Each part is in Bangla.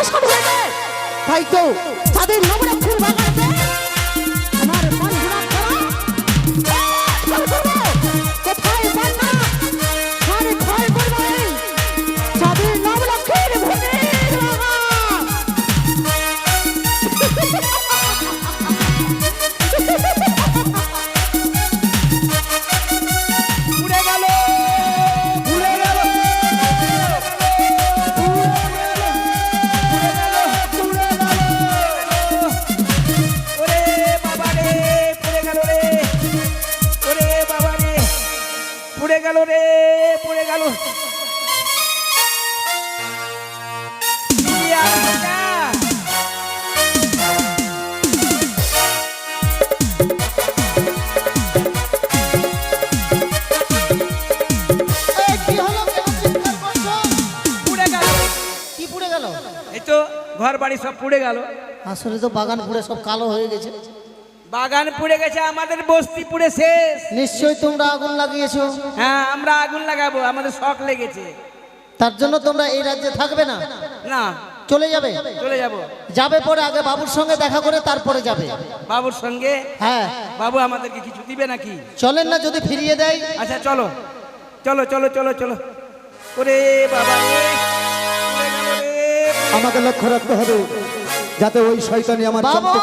অপারেশন হয়েছে। তাই তো তাদের নোংরা ফুল বাগানে আমার মন ঘুরাত করা কোথায় পান্না আর ভয় করবে তাদের নবলক্ষের ভোগের বাগান। উড়ে গেল উড়ে গেল ওরে বাবা রে পুড়ে গেল রে ওরে বাবা রে পুড়ে গেল রে পুড়ে গেল কি হলো কেন চিৎকার করছো? পুড়ে গেল কি পুড়ে গেল? এই তো ঘর বাড়ি সব পুড়ে গেল আসলে তো বাগান পুড়ে সব কালো হয়ে গেছে। বাগান পুড়ে গেছে আমাদের বস্তি পুড়ে শেষ নিশ্চয়ই তোমরা আগুন লাগিয়েছো। হ্যাঁ আমরা আগুন লাগাবো আমাদের শখ লেগেছে তার জন্য তোমরা এই রাজ্যে থাকবে না, না চলে যাবে। চলে যাব যাবে পরে আগে বাবুর সঙ্গে দেখা করে তারপরে যাবে। বাবুর সঙ্গে হ্যাঁ বাবু আমাদেরকে কিছু দিবে নাকি চলেন না, যদি ফিরিয়ে দেয়। আচ্ছা চলো চলো চলো চলো চলো ওরে বাবা রে পুড়ে গেল রে আমাকে লক্ষ্য রাখতে হবে যাতে ওই শয়তানি আমার বাবু পুড়ে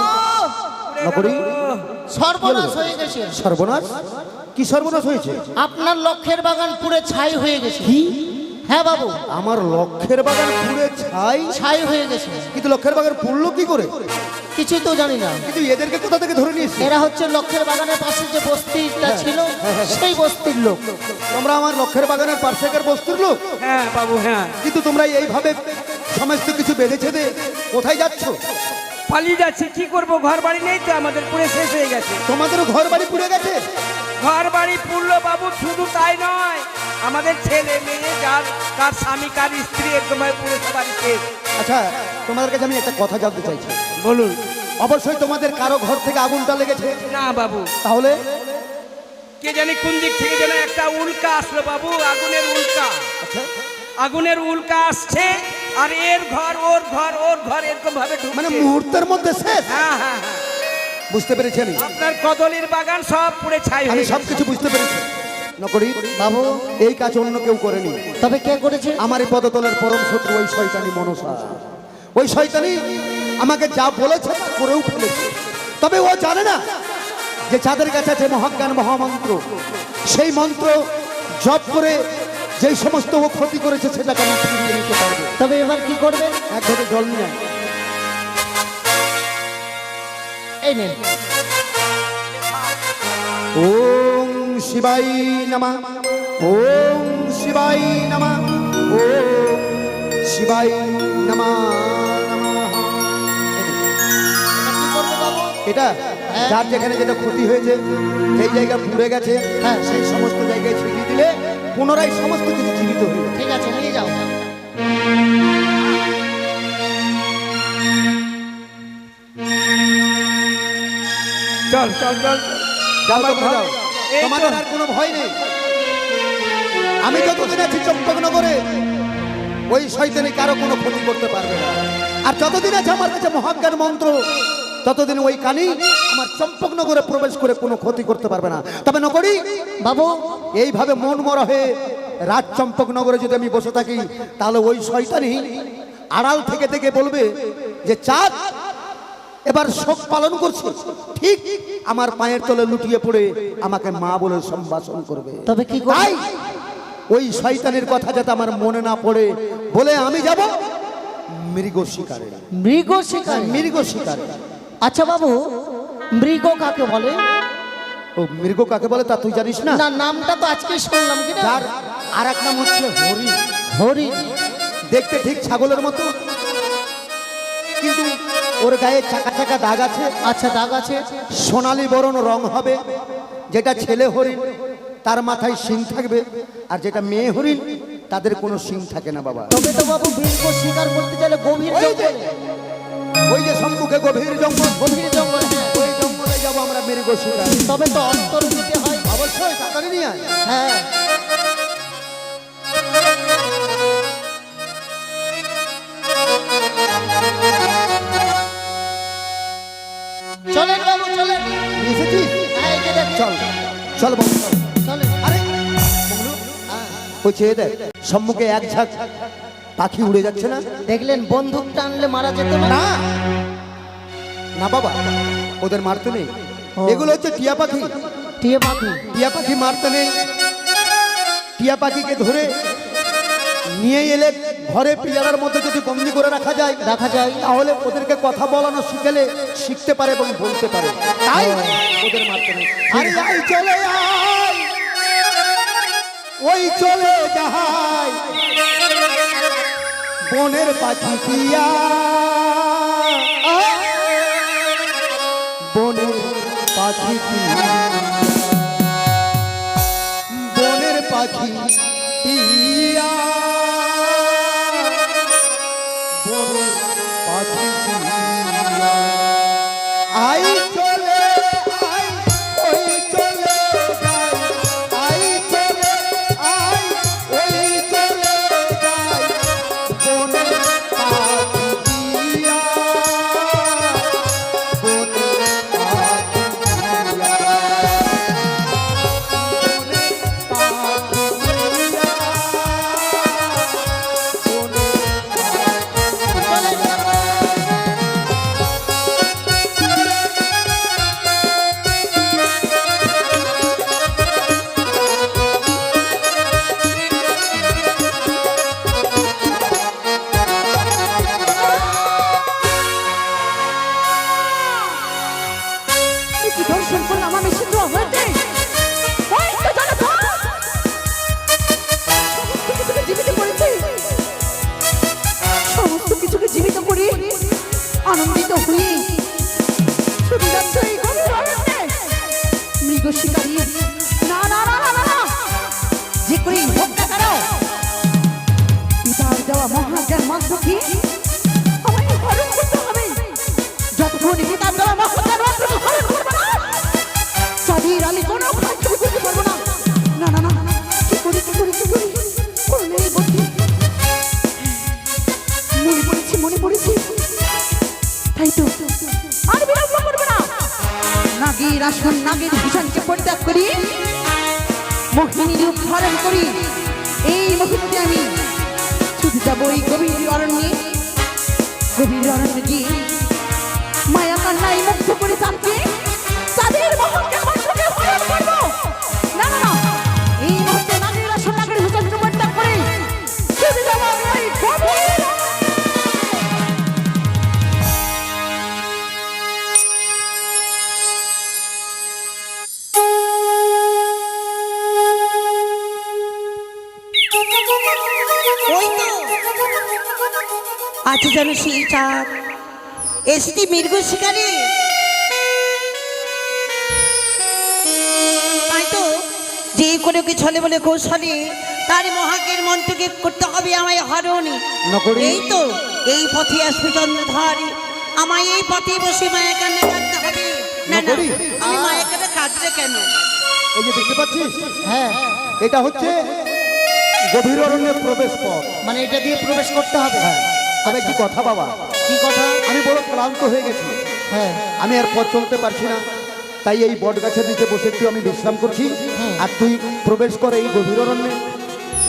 নকরি। গেল। সর্বনাশ হয়ে গেছে। সর্বনাশ কি সর্বনাশ হয়েছে? আপনার লক্ষ্যের বাগান পুড়ে ছাই হয়ে গেছে। কি? হ্যাঁ বাবু, আমার লক্ষ্যের বাগান পুড়ে ছাই। ছাই হয়ে গেছে। কিন্তু লক্ষ্যের বাগান পুড়লো কি করে? কিছুই তো জানি না। কিন্তু এদেরকে কোথা থেকে ধরে নিয়েছি? এরা হচ্ছে লক্ষ্যের বাগানের পাশে যে বস্তিটা ছিল সেই বস্তির লোক। তোমরা আমার লক্ষ্যের বাগানের পার্শ্বেকার বস্তুর লোক, হ্যাঁ বাবু হ্যাঁ কিন্তু তোমরা এইভাবে সমস্ত কিছু বেঁধেছে দে কোথায় যাচ্ছ? পালিয়ে যাচ্ছে কি করব ঘর বাড়ি নেই তো আমাদের পুড়ে শেষ হয়ে গেছে তোমাদেরও ঘর বাড়ি পুড়ে গেছে? ঘর বাড়ি পুড়লো বাবু শুধু তাই নয় আমাদের ছেলে মেয়ে যার কার স্বামী কার স্ত্রী একদম পুড়ে সবারই শেষ আচ্ছা তোমাদের কাছে আমি একটা কথা জানতে চাইছি। বলুন অবশ্যই তোমাদের কারো ঘর থেকে আগুনটা লেগেছে, না বাবু তাহলে কে জানি কোন দিক থেকে যেন একটা উল্কা আসলো বাবু আগুনের উল্কা আচ্ছা আগুনের উল্কা আসছে আর এর ঘর ওর ঘর ওর ঘর এরকম ভাবে মানে ঢুকছে মুহূর্তের মধ্যে শেষ। হ্যাঁ হ্যাঁ হ্যাঁ বুঝতে পেরেছি আমি, আপনার কদলির বাগান সব পুড়ে ছাই আমি হয়ে গেছে সবকিছু বুঝতে পেরেছি। নকরি বাবু এই কাজ অন্য কেউ করেনি, তবে কে করেছে? আমার এই পদতলের পরম শত্রু ওই শয়তানি মনসা। ওই শয়তানি আমাকে যা বলেছে তা করেও ফেলেছে। তবে ও জানে না যে যাদের কাছে আছে মহাজ্ঞান মহামন্ত্র, সেই মন্ত্র জপ করে যেই সমস্ত ও ক্ষতি করেছে সেটাকে আমি ফিরিয়ে নিতে পারবো। তবে এবার কি করবে? এক ঘটে জল নিয়ে আয়। এই নেন। ওম শিবাই নমঃ ওম শিবাই নমঃ ওম শিবাই নমঃ নমঃ। কি করবে বাবু? এটা যার যেখানে যেটা ক্ষতি হয়েছে সেই জায়গা পুড়ে গেছে, হ্যাঁ সেই সমস্ত জায়গায় ছিটিয়ে দিলে পুনরায় সমস্ত কিছু জীবিত হয়ে যাবে। ঠিক আছে, নিয়ে যাও। চল চল চল যাও তোমরা যাও, এই তো। তোমাদের আর কোনো ভয় নেই। আমি যতদিন আছি চম্পকনগরে ওই শয়তানি কারো কোনো ক্ষতি করতে পারবে না। আর যতদিন আছে আমার কাছে মহাজ্ঞান মন্ত্র ততদিন ওই কানি আমার চম্পকনগরে প্রবেশ করে কোনো ক্ষতি করতে পারবে না। তবে নকরি বাবু এইভাবে মন মরা হয়ে রাত চম্পকনগরে যদি আমি বসে থাকি তাহলে ওই শয়তানি আড়াল থেকে থেকে বলবে যে চাঁদ এবার শোক পালন করছে, ঠিক আমার পায়ের তলে লুটিয়ে পড়ে আমাকে মা বলে সম্ভাষণ করবে। তবে কি করবে? তাই ওই শয়তানের কথা যাতে আমার মনে না পড়ে বলে আমি যাব মৃগ শিকারে। মৃগ শিকার? মৃগ শিকারে। আচ্ছা বাবু, মৃগ কাকে বলে? ও মৃগ কাকে বলে তা তুই জানিস না? না, নামটা তো আজকে শুনলাম। কি না? যার আর এক নাম হচ্ছে হরিণ। হরিণ। দেখতে ঠিক ছাগলের মতো, কিন্তু ওর গায়ে চাকা চাকা দাগ আছে। আচ্ছা, দাগ আছে। সোনালী বরণ রং হবে। যেটা ছেলে হরিণ তার মাথায় শিং থাকবে, আর যেটা মেয়ে হরিণ তাদের কোনো শিং থাকে না বাবা। তবে তো বাবু মৃগ শিকার করতে গেলে গভীর ওই যে- জঙ্গলে। ওই যে সম্মুখে গভীর জঙ্গল, গভীর জঙ্গল, হ্যাঁ। ওই জঙ্গলে যাবো আমরা মৃগ শিকার। তবে তো অন্তর দিতে হয়। অবশ্যই তাড়াতাড়ি নিয়ে আয়। হ্যাঁ। চল বাবু চল। চলে আরে ওই চেয়ে দেখ সম্মুখে এক ঝাঁক পাখি উড়ে যাচ্ছে না? দেখলেন বন্দুক টানলে মারা যেত না? না না বাবা, ওদের মারতে নেই। ও। এগুলো হচ্ছে টিয়া পাখি। টিয়ে পাখি। টিয়া পাখি মারতে নেই। টিয়া পাখিকে ধরে নিয়ে এলে ঘরে পিলার মধ্যে যদি বন্দি করে রাখা যায় তাহলে ওদেরকে কথা বলানো শিখেলে শিখতে পারে এবং বলতে পারে, তাই ওদের মারতে নেই। আরে আই চলে আয়, ওই চলে যাহাই বনের পাখি টিয়া, বনের পাখি টিয়া, বনের পাখি টিয়া, বনের পাখি টিয়া। আই চলে আই, ওই চলে যাই, আই চলে আই, ওই চলে যাই বনের পাখি টিয়া, বনের পাখি কি দর্শন করলাম আমি সিদ্ধ হতে। ওই তো জানো তো সমস্ত কিছুকে জীবিত করেছি, সমস্ত কিছুকে জীবিত করি আনন্দিত হই। শুধু যাচ্ছ এই গভীর অরণ্যে মৃগ শিকারী, না না না না না না, যে করেই হোক না কেন পিতার দেওয়া মহাজ্ঞান মন্ত্র কি আমায় হরণ করতে হবে। যতক্ষণ পিতার দেওয়া মহাজ্ঞান মন্ত্র হরণ করবো না চাঁদের আমি কোনো কাজ করতে পারবো না। না না না না, কি করি কি করি কি করি করলে এই বুদ্ধি মনে পড়েছে তাই তো আর বিলম্ব করবো না। নাগের আসন নাগের ভীষণকে পরিত্যাগ করি, মোহিনী রূপ ধারণ করি। এই মুহূর্তে আমি ছুটে যাবো এই গভীর অরণ্যে, গভীর অরণ্যে গিয়ে মায়া কান্নায় মুগ্ধ করে তাকে তাদের মহৎকে মন্ত্রকে হরণ করবো। না না না, এই মুহূর্তে নাগের আসন নাগের ভীষণকে পরিত্যাগ করে ছুটে যাবো আমি ওই গভীর ওই তো আছে যেন সেই চাঁদ এসেছি মৃগ শিকারী। তাই তো যে কোনো কি ছলে বলে কৌশলে তার মহাজ্ঞের মন্ত্রকে করতে হবে আমায় হরণ। নকরি। এই তো এই পথে আসবে চন্দ্রধারী, আমায় এই পথে বসে মায়া কান্না কাঁদতে হবে। না না, নকরি। আমি মায়া কান্না কাঁদলে কেন? এই যে দেখতে পাচ্ছিস, হ্যাঁ, এটা হচ্ছে গভীর অরণ্যের প্রবেশ পথ। মানে এটা দিয়ে প্রবেশ করতে হবে। হ্যাঁ, তবে একটি কথা বাবা, কি কথা? আমি বড় ক্লান্ত হয়ে গেছি, হ্যাঁ, আমি আর পথ চলতে পারছি না, তাই এই বট গাছের নিচে বসে একটু আমি বিশ্রাম করছি। আর তুই প্রবেশ করে এই গভীর অরণ্যে,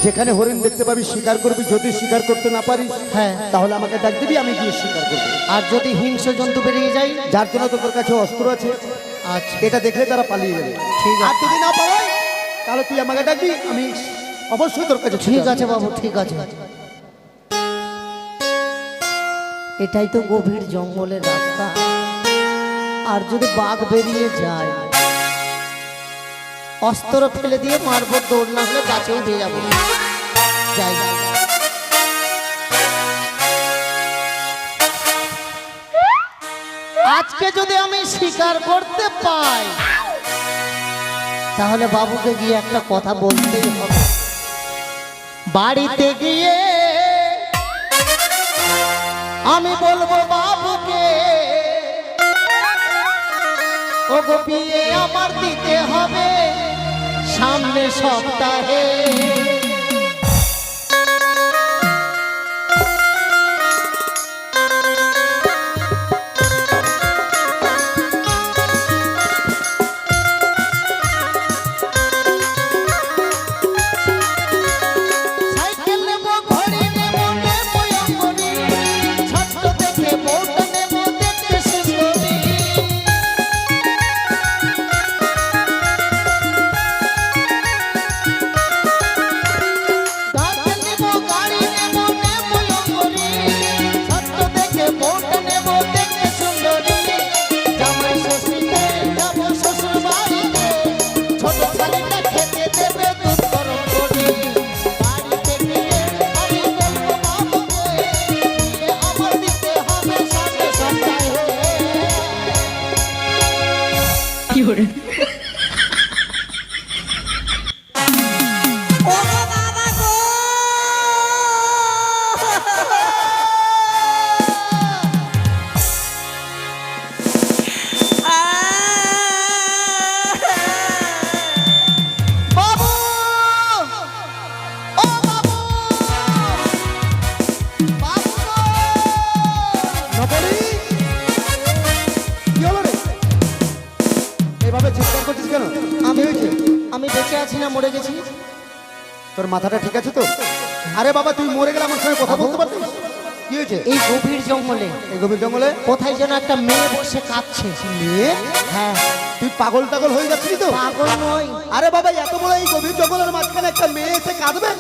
যেখানে হরিণ দেখতে পাবি শিকার করবি। যদি শিকার করতে না পারিস হ্যাঁ, তাহলে আমাকে ডাক দিবি, আমি গিয়ে শিকার করবো। আর যদি হিংস্র জন্তু বেরিয়ে যায়? যার জন্য তোর কাছে অস্ত্র আছে, আচ্ছা, এটা দেখলে তারা পালিয়ে যাবে। ঠিক আছে। আর যদি না পাওয়াই তাহলে তুই আমাকে ডাকবি, আমি অবশ্যই তোর কাছে ঠিক আছে বাবু, ঠিক আছে। এটাই তো গভীর জঙ্গলের রাস্তা, আর যদি বাঘ বেরিয়ে যায় অস্ত্র ফেলে দিয়ে মারবো, দৌড় না হলে গাছেও দিয়ে যাবো। যাই যাই। আজকে যদি আমি শিকার করতে পাই তাহলে বাবুকে গিয়ে একটা কথা বলতেই হবে। বাড়িতে গিয়ে আমি বলবো বাবুকে, ও গো বিয়ে আমার দিতে হবে সামনে সপ্তাহে। মরে গেছি। তোর মাথাটা ঠিক আছে তো? আরে বাবা তুই মরে গেলে আমার সঙ্গে কথা বলতে পারতিস। কি হয়েছে? এই গভীর জঙ্গলে এই গভীর জঙ্গলে কোথায় যেন একটা মেয়ে বসে কাঁদছে। মেয়ে? হ্যাঁ, তুই পাগল টাগল হয়ে যাচ্ছিস তো? পাগল নই, আরে বাবা এত বড় এই গভীর জঙ্গলের মাঝখানে একটা মেয়ে এসে কাঁদবে?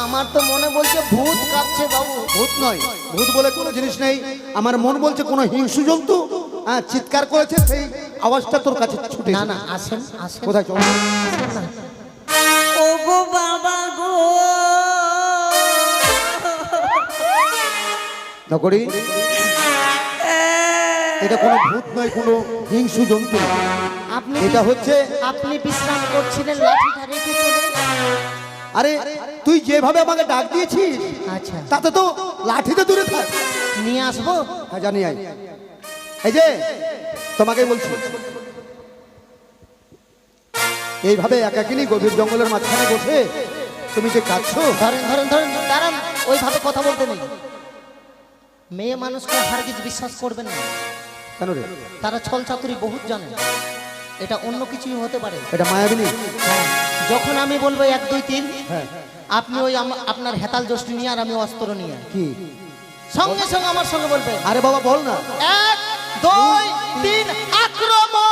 আমার তো মনে বলছে ভূত কাঁদছে বাবু। ভূত নয়, ভূত বলে কোনো জিনিস নেই। আমার মন বলছে কোনো হিংস্র জন্তু হ্যাঁ চিৎকার করেছে, সেই আওয়াজটা তোর কাছে ছুটে না এসেছে। না, আসেন আসেন কোথায় চল? আসেন না। ও গো বাবা গো, নকরি এটা কোনো ভূত নয়, কোনো হিংস্র জন্তু নয়। আপনি এটা হচ্ছে আপনি বিশ্রাম করছিলেন, লাঠিটা রেখে চলে। আরে তুই যেভাবে আমাকে ডাক দিয়েছিস আচ্ছা, তাতে তো লাঠিতে দূরে থাক। নিয়ে আসবো। হ্যাঁ জানি আই। এই যে তোমাকে বলছি, এইভাবে একাকিনী গভীর জঙ্গলের মাঝখানে বসে তুমি যে কাঁদছো, ধরেন ধরেন ধরেন, দাঁড়ান, ওইভাবে কথা বলতে নেই। মেয়ে মানুষকে হার কিছু বিশ্বাস করবেন না, কেন রে? তারা ছল চাতুরি বহুত জানে। এটা অন্য কিছুই হতে পারে। এটা মায়াবিনী। হ্যাঁ, যখন আমি বলবো 1 2 3, হ্যাঁ আপনি ওই আপনার হেতাল জষ্টি নিয়ে আর আমি অস্ত্র নিয়ে কি? সঙ্গে সঙ্গে আমার সঙ্গে বলবে আরে বাবা বল না। 1 2 3 আক্রমণ।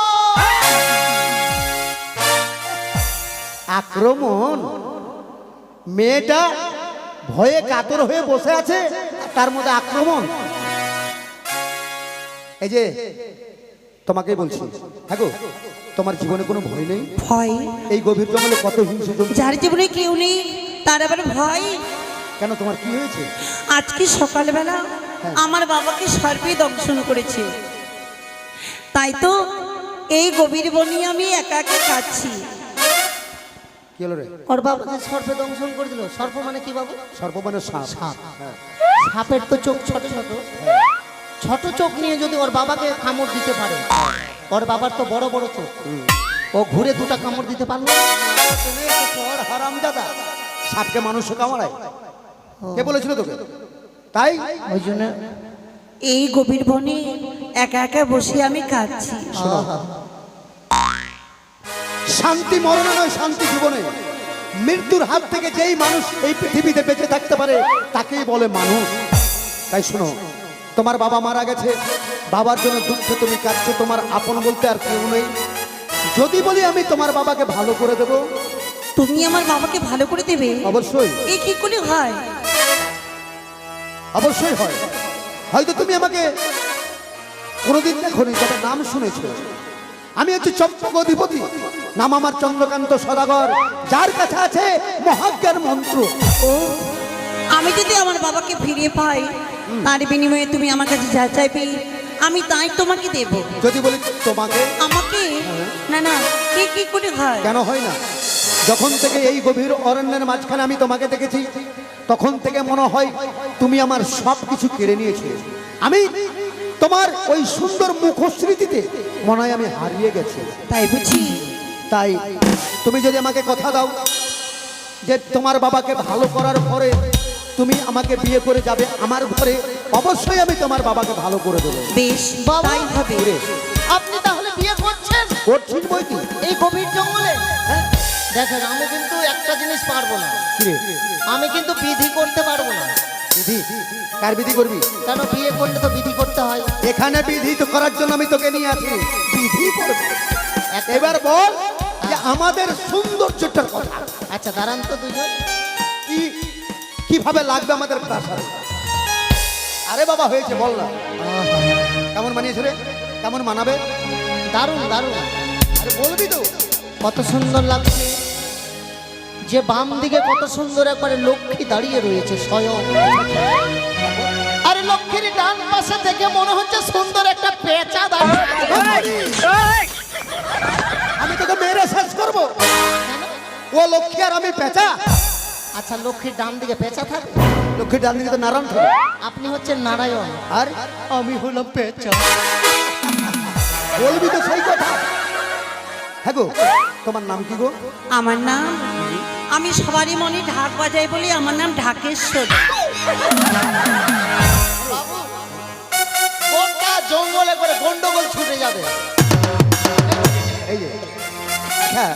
আক্রমণ? মেয়েটা ভয়ে কাতর হয়ে বসে আছে, তার মধ্যে আক্রমণ? এই যে তোমাকে বলছি, হ্যাঁ গো, তোমার জীবনে কোনো ভয় নেই? ভয়? এই গভীর জঙ্গলে কত হিংস্র জন্তু। যার জীবনে কেউ নেই তার আবার ভয়? কেন, তোমার কি হয়েছে? আজকে সকালবেলা আমার বাবাকে সর্পে দংশন করেছে, তাই তো এই গভীর বনে আমি একা একা কাঁদছি। কি হলো রে? ওর বাবাকে সর্পে দংশন করে দিল। সর্প মানে কি বাবু? সর্প মানে সাপ। সাপ। হ্যাঁ। সাপের তো চোখ ছোট ছোট, ছোট চোখ নিয়ে যদি ওর বাবাকে কামড় দিতে পারে, ওর বাবার তো বড় বড় চোখ, ও ঘুরে 2টা কামড় দিতে পারলো। হারামজাদা, সাপকে মানুষ কামড়ায়? কে বলেছিল তোকে? তাই ওই জন্য এই গভীর বনে একা একা বসে আমি কাঁদছি। শোনো, শান্তি মরণে নয়, শান্তি জীবনে। মৃত্যুর হাত থেকে যেই মানুষ এই পৃথিবীতে বেঁচে থাকতে পারে তাকেই বলে মানুষ। তাই শোনো, তোমার বাবা মারা গেছে, বাবার জন্য দুঃখে তুমি কাঁদছো, তোমার আপন বলতে আর কেউ নেই। যদি বলি আমি তোমার বাবাকে ভালো করে দেব, তুমি আমার বাবাকে ভালো করে দেবে? অবশ্যই এই কি করে হয়? অবশ্যই হয়। হয়তো তুমি আমাকে কোনোদিন দেখোনি, তবে নাম শুনেছো। আমি হচ্ছে চম্পক অধিপতি, নাম আমার চন্দ্রকান্ত সদাগর, যার কাছে আছে মহাজ্ঞান মন্ত্র। ও, আমি যদি আমার বাবাকে ফিরিয়ে পাই, তার বিনিময়ে তুমি আমার কাছে যা চাইবে আমি তাই তোমাকে দেব। যদি বলি তোমাকে, আমাকে? না না, কি কি করে হয়? কেন হয় না? যখন থেকে এই গভীর অরণ্যের মাঝখানে আমি তোমাকে দেখেছি, তখন থেকে মনে হয় তুমি আমার সব কিছু কেড়ে নিয়েছো। আমি তোমার ওই সুন্দর মুখশ্রীতিতে মনে হয় আমি হারিয়ে গেছি। তাই বুঝি? তাই তুমি যদি আমাকে কথা দাও যে তোমার বাবাকে ভালো করার পরে তুমি আমাকে বিয়ে করে যাবে আমার ঘরে, অবশ্যই আমি তোমার বাবাকে ভালো করে দেবো। বেশ, তাই হবে। ওরে, আপনি তাহলে বিয়ে করছেন করছিস বই কি? এই গভীর জঙ্গলে? দেখেন, আমি কিন্তু একটা জিনিস পারবো না, কিরে আমি কিন্তু বিধি করতে পারবো না। বিধি? কার বিধি করবি? কেন, বিয়ে করলে তো বিধি করতে হয়। এখানে বিধি তো করার জন্য আমি তোকে নিয়ে আসি, বিধি করবো। এবার বল যে আমাদের সৌন্দর্যটার কথা। আচ্ছা দাঁড়ান তো দুজন। কি কিভাবে লাগবে আমাদের প্রাসাদ? আরে বাবা হয়েছে, বল না কেমন মানিয়েছে রে? কেমন মানাবে? দারুণ দারুণ। আরে বলবি তো। কত সুন্দর লাগছে, যে বাম দিকে কত সুন্দর একবারে লক্ষ্মী দাঁড়িয়ে রয়েছে স্বয়ং। আরে লক্ষ্মীর ডান পাশে থেকে মনে হচ্ছে সুন্দর একটা পেঁচা দাঁড়িয়ে আছে। আমি তোকে মেরে শেষ করবো। ও লক্ষ্মী আর আমি পেঁচা? আচ্ছা, লক্ষ্মীর ডান দিকে পেঁচা থাকে, লক্ষ্মীর ডান দিকে তো নারায়ণ থাকে। আপনি হচ্ছেন নারায়ণ আর আমি হলাম পেঁচা। বলবি তো সেই কথা। হ্যাঁ গো, তোমার নাম কি গো? আমার নাম, আমি সবারই মনে ঢাক বাজাই বলি আমার নাম ঢাকেশ্বর। গোটা জঙ্গলে করে গন্ডগোল ছুটে যাবে। এই যে, হ্যাঁ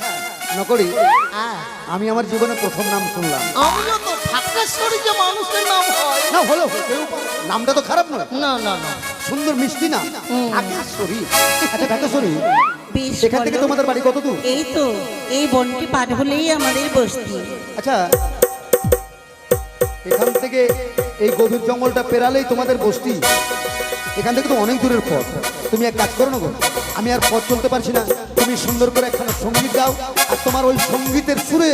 নকরি হ্যাঁ, আমি আমার জীবনে প্রথম নাম শুনলাম। আমিও তো ঢাকেশ্বরী যে মানুষের নাম হয়। না হলো হতেও পারে। নামটা তো খারাপ নয়, না না না, সুন্দর মিষ্টি না ঢাকেশ্বরী। আচ্ছা ঢাকেশ্বরী, বেশ এখান থেকে বলো। তোমাদের বাড়ি কত দূর? এই তো এই বনটি পার হলেই আমাদের বস্তি। আচ্ছা এখান থেকে এই গভীর জঙ্গলটা পেরালেই তোমাদের বস্তি। এখান থেকে তো অনেক দূরের পথ। তুমি এক কাজ করো না গো, আমি আর পথ চলতে পারছি না, তুমি সুন্দর করে একখানা সঙ্গীত গাও, আর তোমার ওই সঙ্গীতের সুরে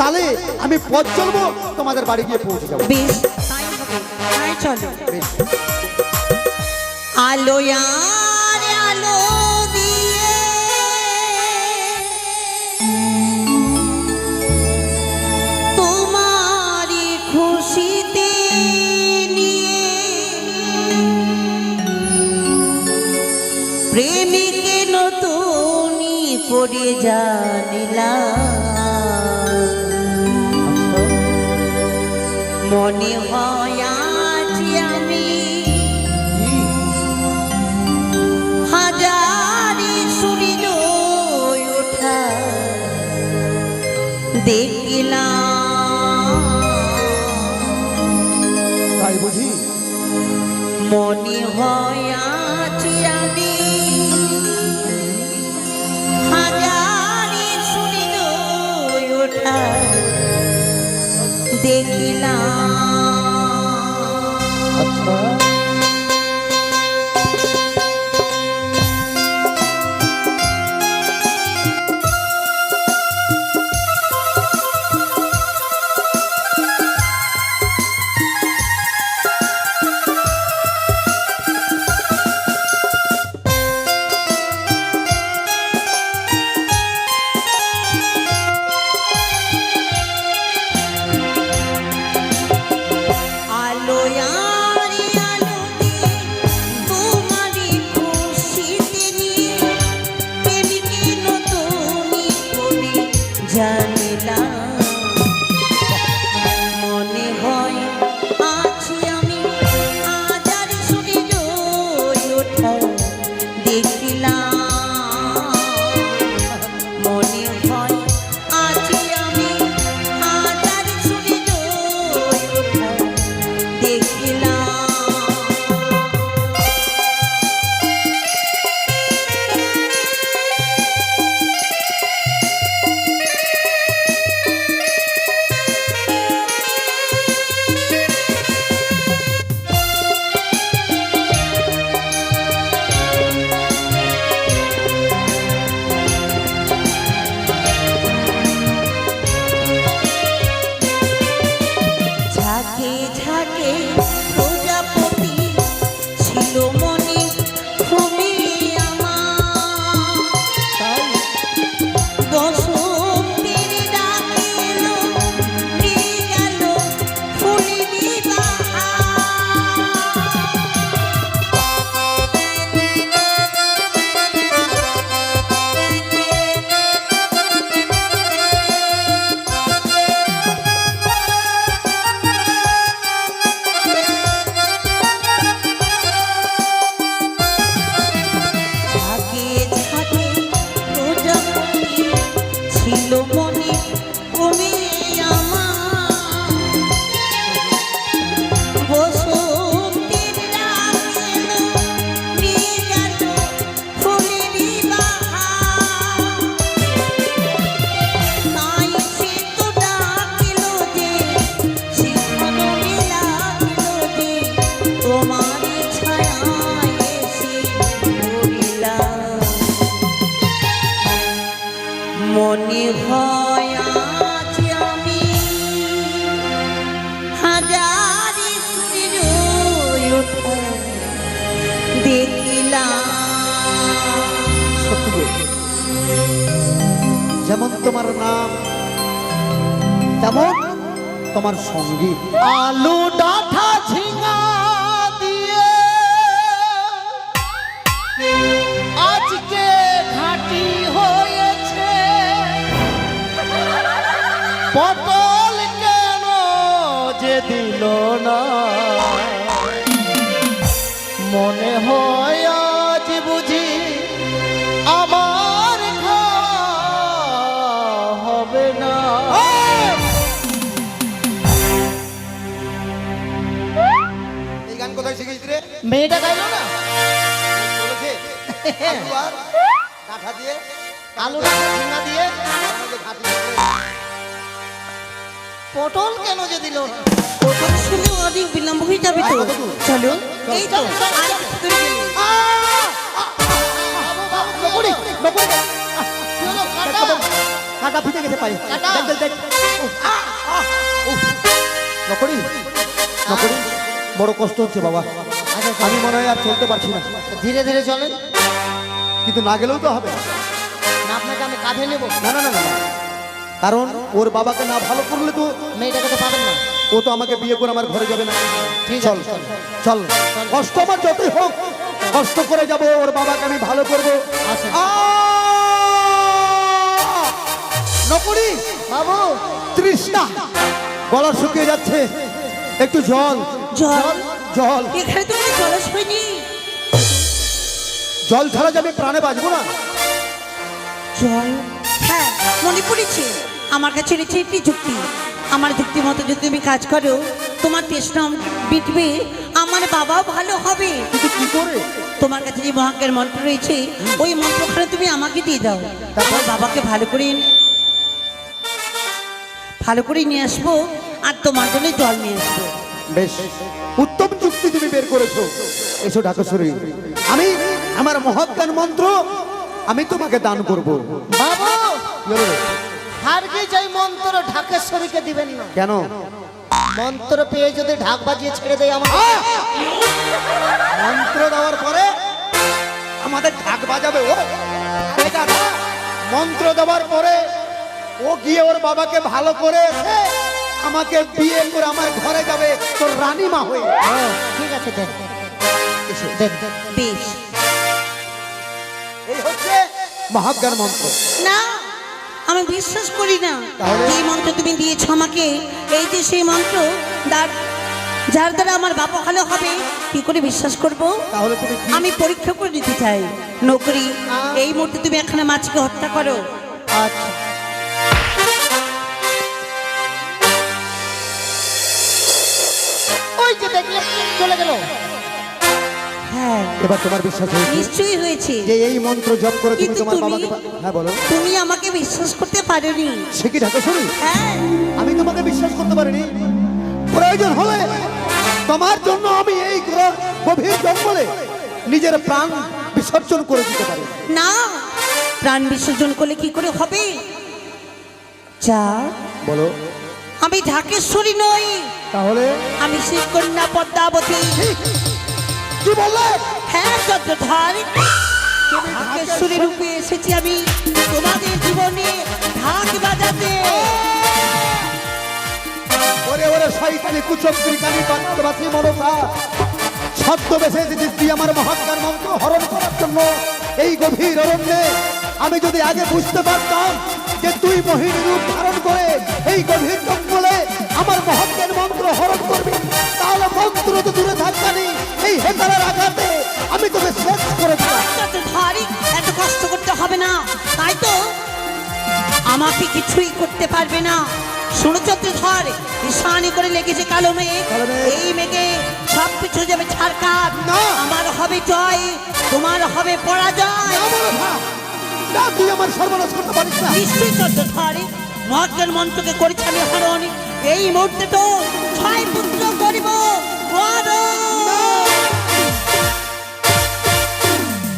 তালে আমি পথ চলবো, তোমাদের বাড়ি গিয়ে পৌঁছে যাবো। বেশ তাই হবে, তাই চলো। বেশ। আলো আর আলো দিয়ে তোমারই খুশিতে নিয়ে প্রেমিকে নতুনই করে জানিলাম, মনে হয় আজ আমি হাজারি সূর্য ওঠা দেখলাম, তাই বুঝি? মনে হয় আজ আমি হাজারি সূর্য ওঠা দেখলাম। আচ্ছা আলো আর আলো দিয়ে তোমারই খুশিতে নিয়ে প্রেমিকে নতুনই করে জানিলাম, মনে হয় আছি আমি হাজারি সূর্য ওঠা দেখিলাম, মনে হয় আছি আমি হাজারি সূর্য ওঠা দেখিলাম। ঝাঁকে ঝাঁকে প্রজাপতি ছিল মনে খুবই আমার, বসন্তের ডাক এলো নিয়ে গেল ফুলেরই ঝাঁকে ঝাঁকে প্রজাপতি ছিল মনে কমে আমার, বসন্তের ডাক এলো নিয়ে গেল ফুলেরই বাহার, তাই সে তো ডাকিল যে শিখানো লাগলো যে তোমার ছায়ায় এসে পড়িলাম, মনে হয় আজ আমি হাজারি সূর্য ওঠা দেখিলাম। সত্যি গো, যেমন তোমার নাম তেমন তোমার সঙ্গীত। আলু ডাঁটা ঝিঙা দিয়ে আজকে ঘাটি হয়েছে, পটল কেন যে দিল না, মনে হয় আজ বুঝি আমার ঘা কোথায় শিখেছিস রে? মেয়েটা গাইলো না বলেছে আলু আর কাঁঠা দিয়ে আলু রাখা ঝিঙা দিয়ে আমাকে ঘাঁটি দিয়ে পটল কেন যে দিল না? ওটা শুনে অনেক বিলম্ব হয়ে যাবে তো চলো এই তো আর একটু করে গেলে। বাবু বাবু নপুরি নপুরি কি হলো কাটা কাঁটা ফিটে গেছে পায়ে কাঁটা? দেখ দেখ দেখ নকরি নকরি বড় কষ্ট হচ্ছে বাবা আমি মনে হয় আর চলতে পারছি না ধীরে ধীরে চলেন কিন্তু না গেলেও তো হবে না আপনাকে আমি কাঁধে নেব না না না না না। কারণ ওর বাবাকে না ভালো করলে তো মেয়েটাকে তো পাবেন না ও তো আমাকে বিয়ে করে আমার ঘরে যাবে না ঠিক চল আছে, চল কষ্ট আমার যতই হোক কষ্ট করে যাব ওর বাবাকে আমি ভালো করবো আসেন। নকরি বাবু তৃষ্ণা গলা শুকিয়ে যাচ্ছে একটু জল জল জল এখানে তো কোনো জলাশয় নেই। জল ছাড়া যে আমি প্রাণে বাঁচবো না জল হ্যাঁ মনে পড়েছে আমার কাছে রয়েছে একটি যুক্তি আমার যুক্তি মতো যদি তুমি কাজ করো তোমার তৃষ্ণা মিটবে আমার বাবাও ভালো হবে কিন্তু কি করে তোমার কাছে যে মহাজ্ঞান মন্ত্র রয়েছে ওই মন্ত্রখানে তুমি আমাকে দিয়ে দাও আমার বাবাকে ভালো করে নিয়ে আসবো আর তোমার জন্য জল নিয়ে আসবো বেশ উত্তম যুক্তি তুমি বের করেছো এসো ঢাকেশ্বরী আমি আমার মহাজ্ঞান মন্ত্র আমি তোমাকে দান করব বাবু কি হলো রে? হারকে যাই মন্ত্র ঢাকেশ্বরীকে দিবেন না কেন মন্ত্র পেয়ে যদি ঢাক বাজিয়ে ছেড়ে দেয় আমার মন্ত্র দেওয়ার পরে আমাদের ঢাক বাজাবে ও এটা না মন্ত্র দেওয়ার পরে ও গিয়ে ওর বাবাকে ভালো করে এসে আমাকে বিয়ে করে আমার ঘরে যাবে তোর রানীমা হয়ে ঠিক আছে দেখ এসো। দেখ দেখ বেশ এই হচ্ছে মহাজ্ঞান মন্ত্র না আমি বিশ্বাস করি না তাহলে? যে মন্ত্র তুমি দিয়েছো আমাকে এই যে সেই মন্ত্র যার দ্বারা আমার বাবা ভালো হবে কি করে বিশ্বাস করব তাহলে তুমি কি আমি পরীক্ষা করে নিতে চাই নকরি এই মুহূর্তে তুমি এখানে মাছকে হত্যা করো আচ্ছা ওই যে দেখলে চলে গেল হ্যাঁ এবার তোমার বিশ্বাস হয়েছে নিশ্চয়ই হয়েছে যে এই মন্ত্র জপ করে তুমি কিন্তু তোমার তুমি- বাবাকে হ্যাঁ বলো তুমি আমাকে বিশ্বাস করতে পারোনি সে কি ঢাকেশ্বরী হ্যাঁ আমি তোমাকে বিশ্বাস করতে পারিনি প্রয়োজন হলে তোমার জন্য আমি এই গভীর জঙ্গলে নিজের প্রাণ বিসর্জন করে দিতে পারি না প্রাণ বিসর্জন করলে কি করে হবে যা বলো আমি ঢাকেশ্বরী নই তাহলে আমি শ্রীকন্যা পদ্মাবতী কি বললে হ্যাঁ চন্দ্রধার ঢাকেশ্বরী রূপে এসেছি আমি তোমাদের জীবনে ঢাক বাজাতে ওরে ওরে শয়তানি কুচক্রী কানি পাত্রবাসী মনসা শব্দ বেছে এসেছিস তুই আমার মহাজ্ঞান মন্ত্র হরণ করার জন্য এই গভীর অরণ্যে আমি যদি আগে বুঝতে পারতাম যে তুই মোহিনী রূপ ধারণ করে এই গভীর জঙ্গলে আমার মহাজ্ঞান মন্ত্র হরণ করবি তাহলে মন্ত্র তো দূরে থাকতানি এই হেতালার আঘাতে আমি তোকে শেষ করে দিলাম চন্দ্রধার এত কষ্ট করতে হবে না তাই তো আমাকে কিছুই করতে পারবে না শোনো চন্দ্রধর ঈশানি করে লেগেছে কালো মেঘ কালো মেঘ। এই মেঘে সব কিছু যাবে ছাড়কাট না। আমার হবে জয় তোমার হবে পরাজয় না মনসা, না তুই আমার সর্বনাশ করতে পারিস না নিশ্চয়ই চন্দ্রধর মহাজ্ঞান মন্ত্রকে করেছি আমি হরণ এই মুহূর্তে তো ছয় পুত্র করিব বড়